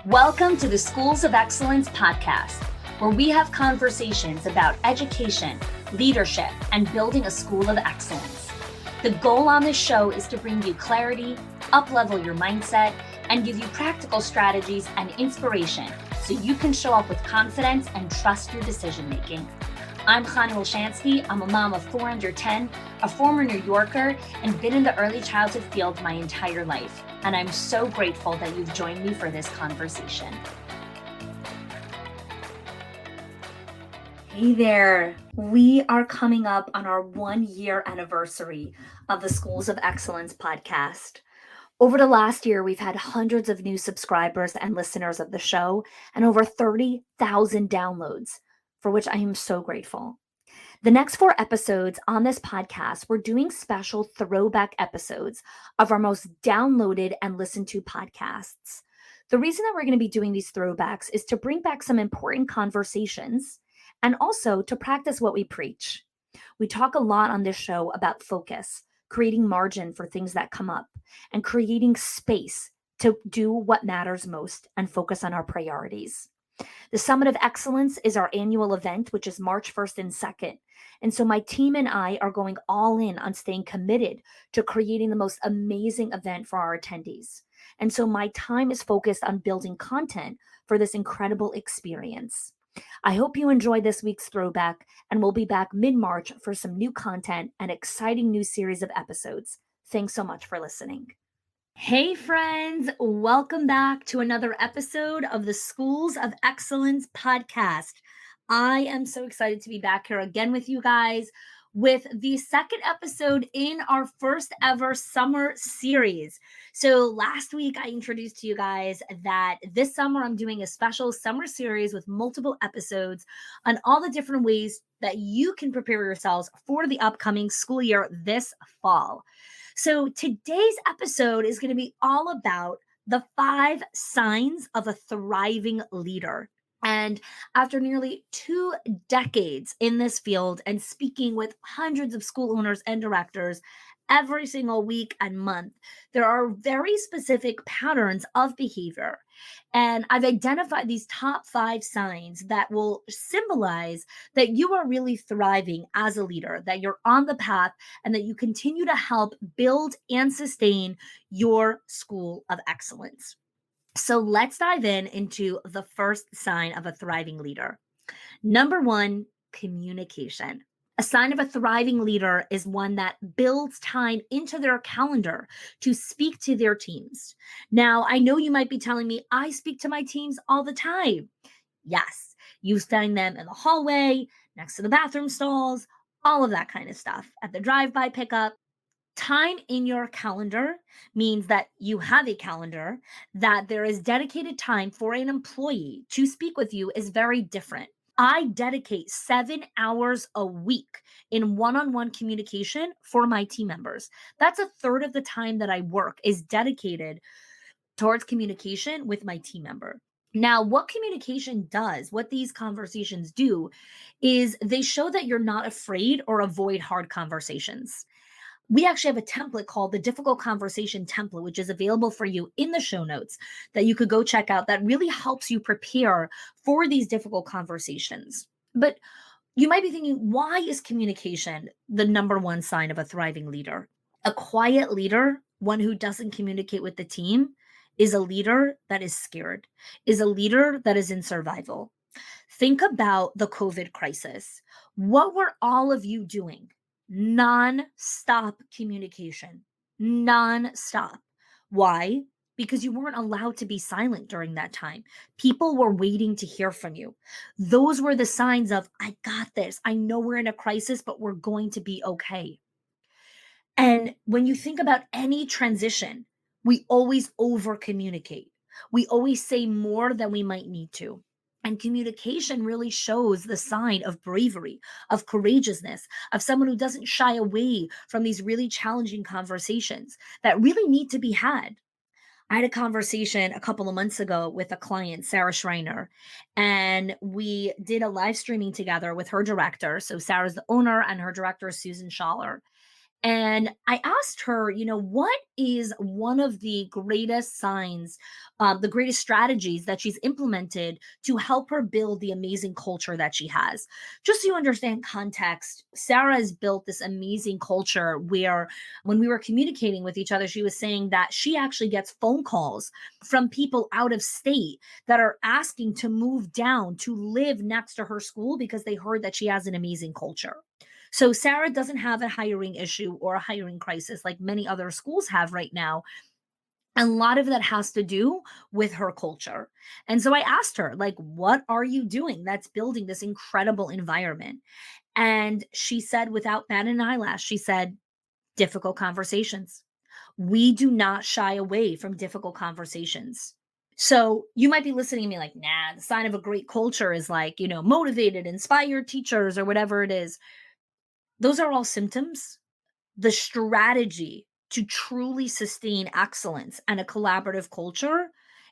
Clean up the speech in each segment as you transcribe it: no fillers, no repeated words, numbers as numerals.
Welcome to the Schools of Excellence podcast, where we have conversations about education, leadership, and building a school of excellence. The goal on this show is to bring you clarity, up-level your mindset, and give you practical strategies and inspiration so you can show up with confidence and trust your decision-making. I'm Chani Wilshansky. I'm a mom of 4 under 10, a former New Yorker, and been in the early childhood field my entire life. And I'm so grateful that you've joined me for this conversation. Hey there. We are coming up on our 1-year anniversary of the Schools of Excellence podcast. Over the last year, we've had hundreds of new subscribers and listeners of the show and over 30,000 downloads, for which I am so grateful. The next 4 episodes on this podcast, we're doing special throwback episodes of our most downloaded and listened to podcasts. The reason that we're going to be doing these throwbacks is to bring back some important conversations and also to practice what we preach. We talk a lot on this show about focus, creating margin for things that come up, and creating space to do what matters most and focus on our priorities. The Summit of Excellence is our annual event, which is March 1st and 2nd. And so my team and I are going all in on staying committed to creating the most amazing event for our attendees. And so my time is focused on building content for this incredible experience. I hope you enjoy this week's throwback, and we'll be back mid-March for some new content and exciting new series of episodes. Thanks so much for listening. Hey friends, welcome back to another episode of the Schools of Excellence podcast. I am so excited to be back here again with you guys with the second episode in our first ever summer series. So last week I introduced to you guys that this summer I'm doing a special summer series with multiple episodes on all the different ways that you can prepare yourselves for the upcoming school year this fall. So today's episode is going to be all about the 5 signs of a thriving leader. And after nearly 2 decades in this field and speaking with hundreds of school owners and directors every single week and month, there are very specific patterns of behavior. And I've identified these top 5 signs that will symbolize that you are really thriving as a leader, that you're on the path, and that you continue to help build and sustain your school of excellence. So let's dive into the first sign of a thriving leader. Number 1, communication. A sign of a thriving leader is one that builds time into their calendar to speak to their teams. Now, I know you might be telling me, I speak to my teams all the time. Yes, you find them in the hallway, next to the bathroom stalls, all of that kind of stuff, at the drive-by pickup. Time in your calendar means that you have a calendar, that there is dedicated time for an employee to speak with you is very different. I dedicate 7 hours a week in one-on-one communication for my team members. That's a third of the time that I work is dedicated towards communication with my team member. Now, what communication does, what these conversations do, is they show that you're not afraid or avoid hard conversations. We actually have a template called the Difficult Conversation Template, which is available for you in the show notes that you could go check out that really helps you prepare for these difficult conversations. But you might be thinking, why is communication the number 1 sign of a thriving leader? A quiet leader, one who doesn't communicate with the team, is a leader that is scared, is a leader that is in survival. Think about the COVID crisis. What were all of you doing? Non-stop communication, non-stop. Why? Because you weren't allowed to be silent during that time. People were waiting to hear from you. Those were the signs of, I got this. I know we're in a crisis, but we're going to be okay. And when you think about any transition, we always over communicate. We always say more than we might need to. And communication really shows the sign of bravery, of courageousness, of someone who doesn't shy away from these really challenging conversations that really need to be had. I had a conversation a couple of months ago with a client, Sarah Schreiner, and we did a live streaming together with her director. So Sarah's the owner and her director is Susan Schaller. And I asked her, what is one of the greatest signs, the greatest strategies that she's implemented to help her build the amazing culture that she has. Just so you understand context, Sarah has built this amazing culture where when we were communicating with each other, she was saying that she actually gets phone calls from people out of state that are asking to move down to live next to her school because they heard that she has an amazing culture. So Sarah doesn't have a hiring issue or a hiring crisis like many other schools have right now. A lot of that has to do with her culture. And so I asked her, like, what are you doing that's building this incredible environment? And she said, without bat an eyelash, she said, difficult conversations. We do not shy away from difficult conversations. So you might be listening to me like, nah, the sign of a great culture is like, motivated, inspired teachers or whatever it is. Those are all symptoms. The strategy to truly sustain excellence and a collaborative culture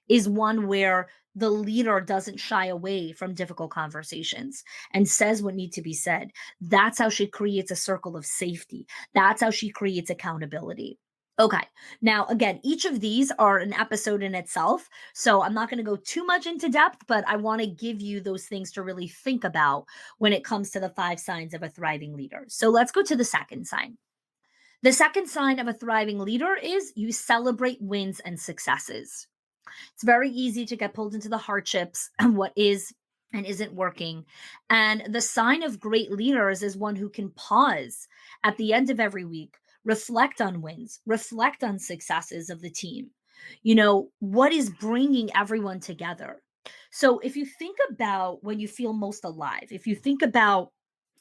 is one where the leader doesn't shy away from difficult conversations and says what needs to be said. That's how she creates a circle of safety. That's how she creates accountability. Okay. Now, again, each of these are an episode in itself. So I'm not going to go too much into depth, but I want to give you those things to really think about when it comes to the 5 signs of a thriving leader. So let's go to the second sign. The second sign of a thriving leader is you celebrate wins and successes. It's very easy to get pulled into the hardships and what is and isn't working. And the sign of great leaders is one who can pause at the end of every week, reflect on wins, reflect on successes of the team. What is bringing everyone together? So if you think about when you feel most alive, if you think about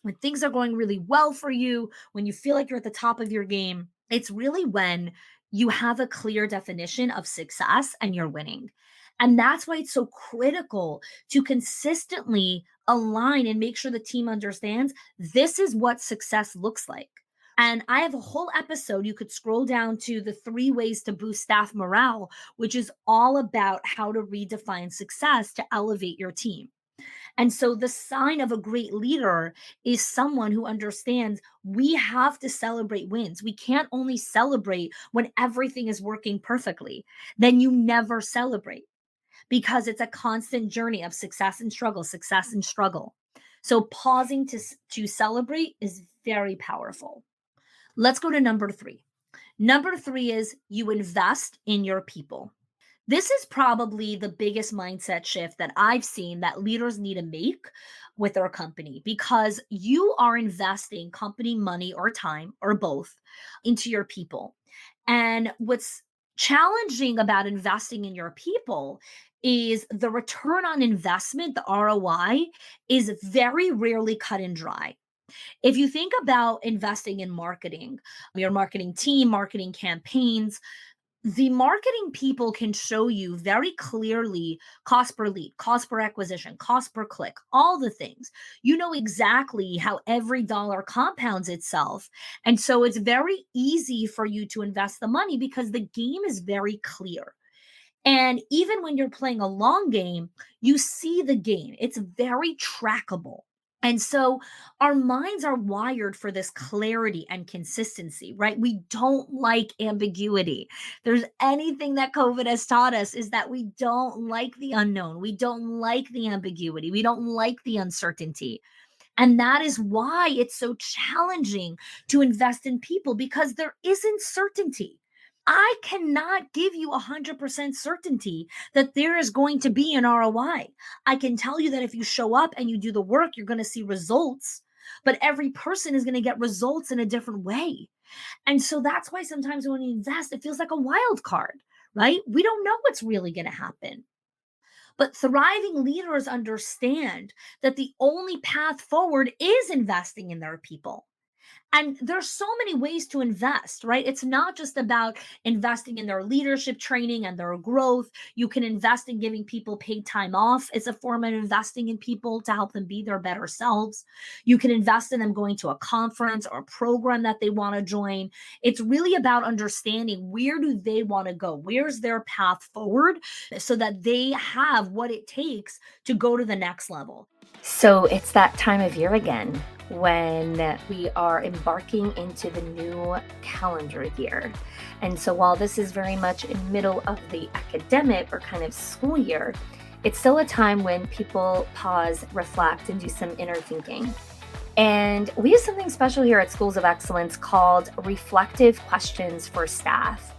when things are going really well for you, when you feel like you're at the top of your game, it's really when you have a clear definition of success and you're winning. And that's why it's so critical to consistently align and make sure the team understands this is what success looks like. And I have a whole episode. You could scroll down to the 3 ways to boost staff morale, which is all about how to redefine success to elevate your team. And so the sign of a great leader is someone who understands we have to celebrate wins. We can't only celebrate when everything is working perfectly. Then you never celebrate because it's a constant journey of success and struggle, success and struggle. So pausing to celebrate is very powerful. Let's go to number 3. Number 3 is you invest in your people. This is probably the biggest mindset shift that I've seen that leaders need to make with their company because you are investing company money or time or both into your people. And what's challenging about investing in your people is the return on investment, the ROI, is very rarely cut and dry. If you think about investing in marketing, your marketing team, marketing campaigns, the marketing people can show you very clearly cost per lead, cost per acquisition, cost per click, all the things. You know exactly how every dollar compounds itself. And so it's very easy for you to invest the money because the game is very clear. And even when you're playing a long game, you see the game, it's very trackable. And so our minds are wired for this clarity and consistency, right? We don't like ambiguity. There's anything that COVID has taught us is that we don't like the unknown. We don't like the ambiguity. We don't like the uncertainty. And that is why it's so challenging to invest in people because there isn't certainty. I cannot give you 100% certainty that there is going to be an ROI. I can tell you that if you show up and you do the work, you're going to see results, but every person is going to get results in a different way. And so that's why sometimes when we invest, it feels like a wild card, right? We don't know what's really going to happen. But thriving leaders understand that the only path forward is investing in their people. And there's so many ways to invest, right? It's not just about investing in their leadership training and their growth. You can invest in giving people paid time off as a form of investing in people to help them be their better selves. You can invest in them going to a conference or a program that they want to join. It's really about understanding where do they want to go? Where's their path forward so that they have what it takes to go to the next level. So it's that time of year again. when we are embarking into the new calendar year. And so while this is very much in middle of the academic or kind of school year, it's still a time when people pause, reflect, and do some inner thinking. And we have something special here at Schools of Excellence called reflective questions for staff.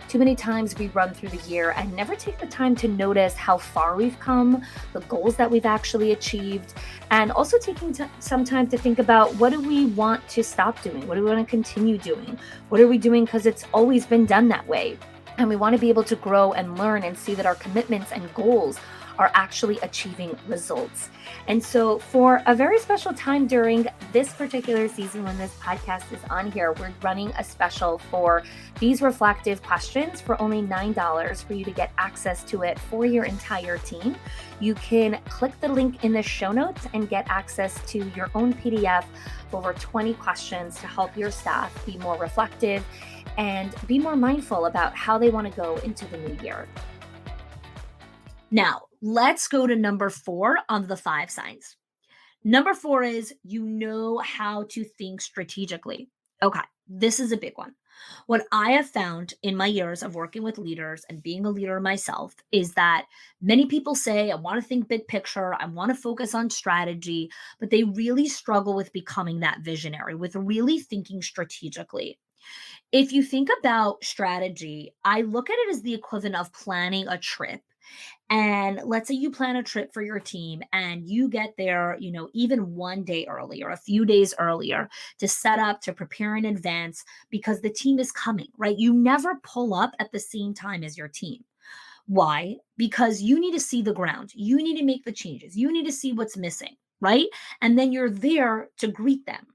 Too many times we run through the year and never take the time to notice how far we've come, the goals that we've actually achieved, and also taking some time to think about what do we want to stop doing? What do we want to continue doing? What are we doing because it's always been done that way? And we want to be able to grow and learn and see that our commitments and goals are actually achieving results. And so, for a very special time during this particular season when this podcast is on here, we're running a special for these reflective questions for only $9 for you to get access to it for your entire team. You can click the link in the show notes and get access to your own PDF of over 20 questions to help your staff be more reflective and be more mindful about how they want to go into the new year. Now, let's go to number 4 on the 5 signs. Number 4 is you know how to think strategically. Okay, this is a big one. What I have found in my years of working with leaders and being a leader myself is that many people say, I want to think big picture, I want to focus on strategy, but they really struggle with becoming that visionary, with really thinking strategically. If you think about strategy, I look at it as the equivalent of planning a trip. And let's say you plan a trip for your team and you get there, even one day earlier, a few days earlier to set up, to prepare in advance because the team is coming, right? You never pull up at the same time as your team. Why? Because you need to see the ground. You need to make the changes. You need to see what's missing, right? And then you're there to greet them.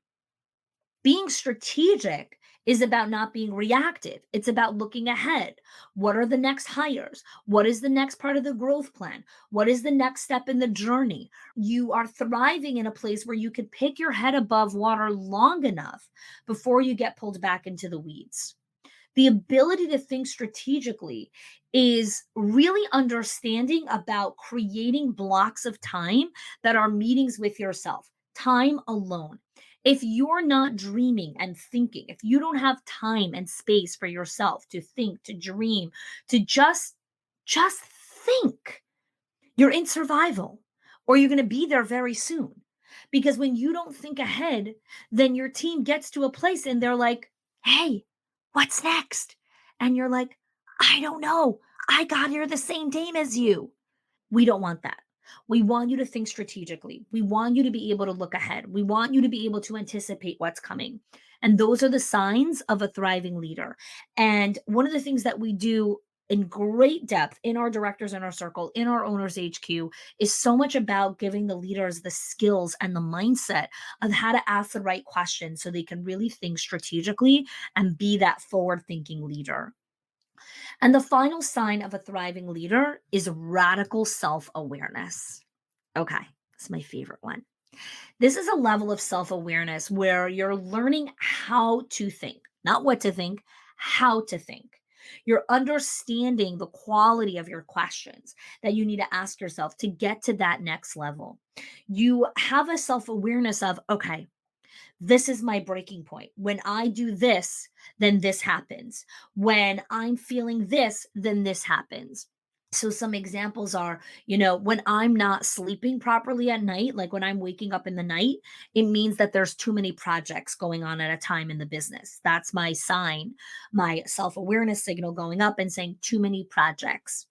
Being strategic is about not being reactive. It's about looking ahead. What are the next hires? What is the next part of the growth plan? What is the next step in the journey? You are thriving in a place where you can pick your head above water long enough before you get pulled back into the weeds. The ability to think strategically is really understanding about creating blocks of time that are meetings with yourself, time alone. If you're not dreaming and thinking, if you don't have time and space for yourself to think, to dream, to just think, you're in survival or you're going to be there very soon. Because when you don't think ahead, then your team gets to a place and they're like, hey, what's next? And you're like, I don't know. I got here the same time as you. We don't want that. We want you to think strategically. We want you to be able to look ahead. We want you to be able to anticipate what's coming. And those are the signs of a thriving leader. And one of the things that we do in great depth in our directors in our circle, in our owners HQ, is so much about giving the leaders the skills and the mindset of how to ask the right questions so they can really think strategically and be that forward thinking leader. And the final sign of a thriving leader is radical self awareness. Okay, it's my favorite one. This is a level of self awareness where you're learning how to think, not what to think, how to think. You're understanding the quality of your questions that you need to ask yourself to get to that next level. You have a self awareness of, okay, this is my breaking point. When I do this, then this happens. When I'm feeling this, then this happens. So some examples are, when I'm not sleeping properly at night, like when I'm waking up in the night, it means that there's too many projects going on at a time in the business. That's my sign, my self-awareness signal going up and saying too many projects.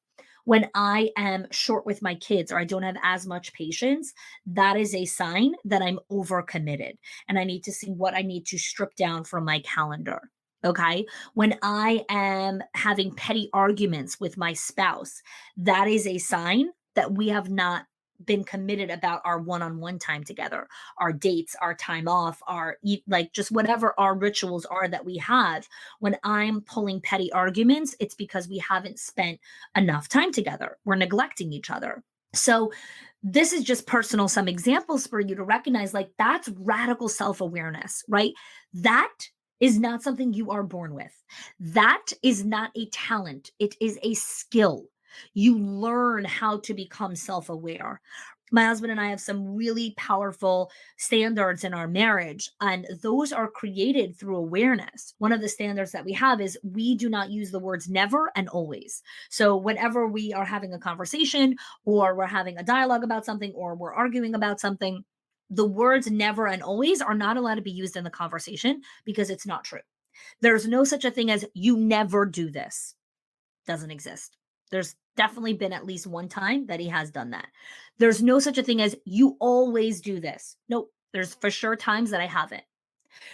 When I am short with my kids or I don't have as much patience, that is a sign that I'm overcommitted and I need to see what I need to strip down from my calendar. Okay. When I am having petty arguments with my spouse, that is a sign that we have not been committed about our one-on-one time together, our dates, our time off, like just whatever our rituals are that we have. When I'm pulling petty arguments, it's because we haven't spent enough time together. We're neglecting each other. So this is just personal, some examples for you to recognize like that's radical self-awareness, right? That is not something you are born with. That is not a talent. It is a skill. You learn how to become self aware. My husband and I have some really powerful standards in our marriage, and those are created through awareness. One of the standards that we have is we do not use the words never and always. So, whenever we are having a conversation or we're having a dialogue about something or we're arguing about something, the words never and always are not allowed to be used in the conversation because it's not true. There's no such a thing as you never do this. Doesn't exist. There's definitely been at least one time that he has done that. There's no such a thing as you always do this. Nope. There's for sure times that I haven't.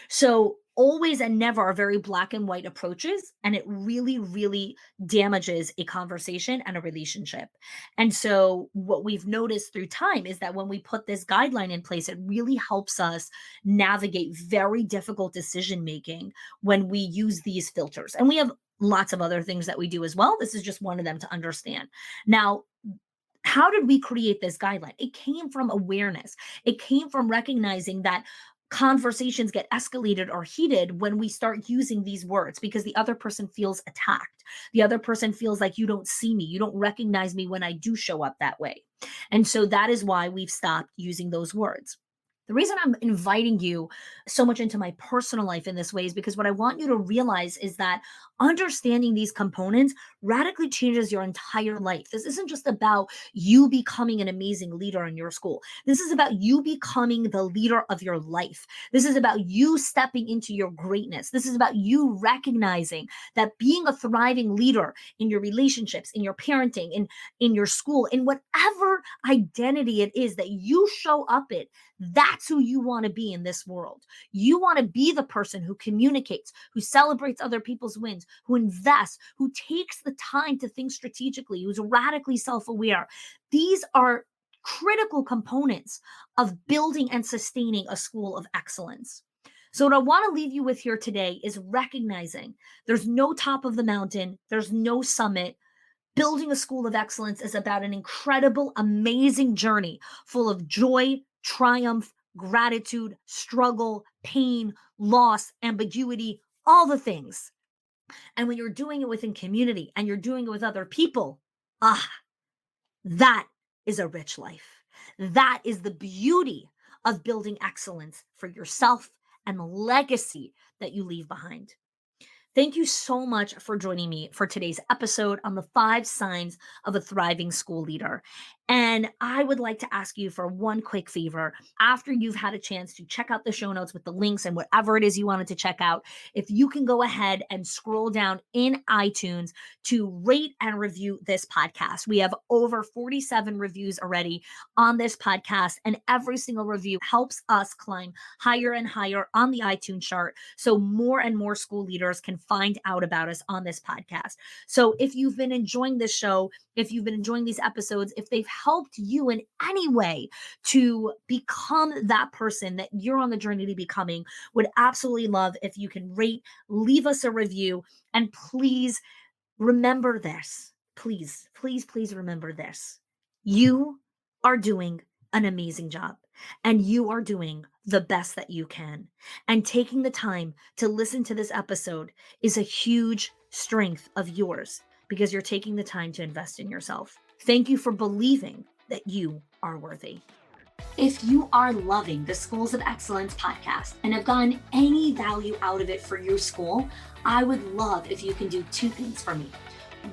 So always and never are very black and white approaches, and it really, really damages a conversation and a relationship. And so what we've noticed through time is that when we put this guideline in place, it really helps us navigate very difficult decision making when we use these filters. And we have lots of other things that we do as well. This is just one of them to understand. Now, how did we create this guideline? It came from awareness. It came from recognizing that conversations get escalated or heated when we start using these words because the other person feels attacked. The other person feels like you don't see me, you don't recognize me when I do show up that way. And so that is why we've stopped using those words. The reason I'm inviting you so much into my personal life in this way is because what I want you to realize is that understanding these components radically changes your entire life. This isn't just about you becoming an amazing leader in your school. This is about you becoming the leader of your life. This is about you stepping into your greatness. This is about you recognizing that being a thriving leader in your relationships, in your parenting, in your school, in whatever identity it is that you show up in, that's who you want to be in this world. You want to be the person who communicates, who celebrates other people's wins, who invests, who takes the time to think strategically, who's radically self aware. These are critical components of building and sustaining a school of excellence. So, what I want to leave you with here today is recognizing there's no top of the mountain, there's no summit. Building a school of excellence is about an incredible, amazing journey full of joy, triumph, gratitude, struggle, pain, loss, ambiguity, all the things. And when you're doing it within community and you're doing it with other people, ah, that is a rich life. That is the beauty of building excellence for yourself and the legacy that you leave behind. Thank you so much for joining me for today's episode on the 5 signs of a thriving school leader. And I would like to ask you for one quick favor. After you've had a chance to check out the show notes with the links and whatever it is you wanted to check out, if you can go ahead and scroll down in iTunes to rate and review this podcast. We have over 47 reviews already on this podcast, and every single review helps us climb higher and higher on the iTunes chart so more and more school leaders can find out about us on this podcast. So if you've been enjoying this show, if you've been enjoying these episodes, if they've helped you in any way to become that person that you're on the journey to becoming, would absolutely love if you can rate, leave us a review, and please remember this. Please, please, please remember this. You are doing an amazing job and you are doing the best that you can. And taking the time to listen to this episode is a huge strength of yours because you're taking the time to invest in yourself. Thank you for believing that you are worthy. If you are loving the Schools of Excellence podcast and have gotten any value out of it for your school, I would love if you can do 2 things for me.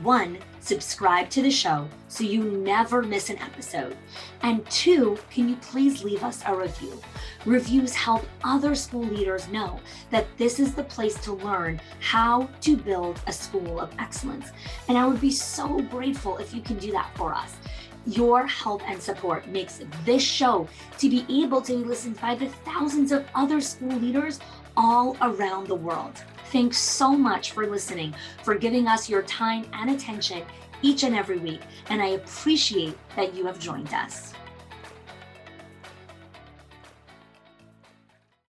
1, subscribe to the show so you never miss an episode. And 2, can you please leave us a review? Reviews help other school leaders know that this is the place to learn how to build a school of excellence. And I would be so grateful if you can do that for us. Your help and support makes this show to be able to be listened by the thousands of other school leaders all around the world. Thanks so much for listening, for giving us your time and attention each and every week, and I appreciate that you have joined us.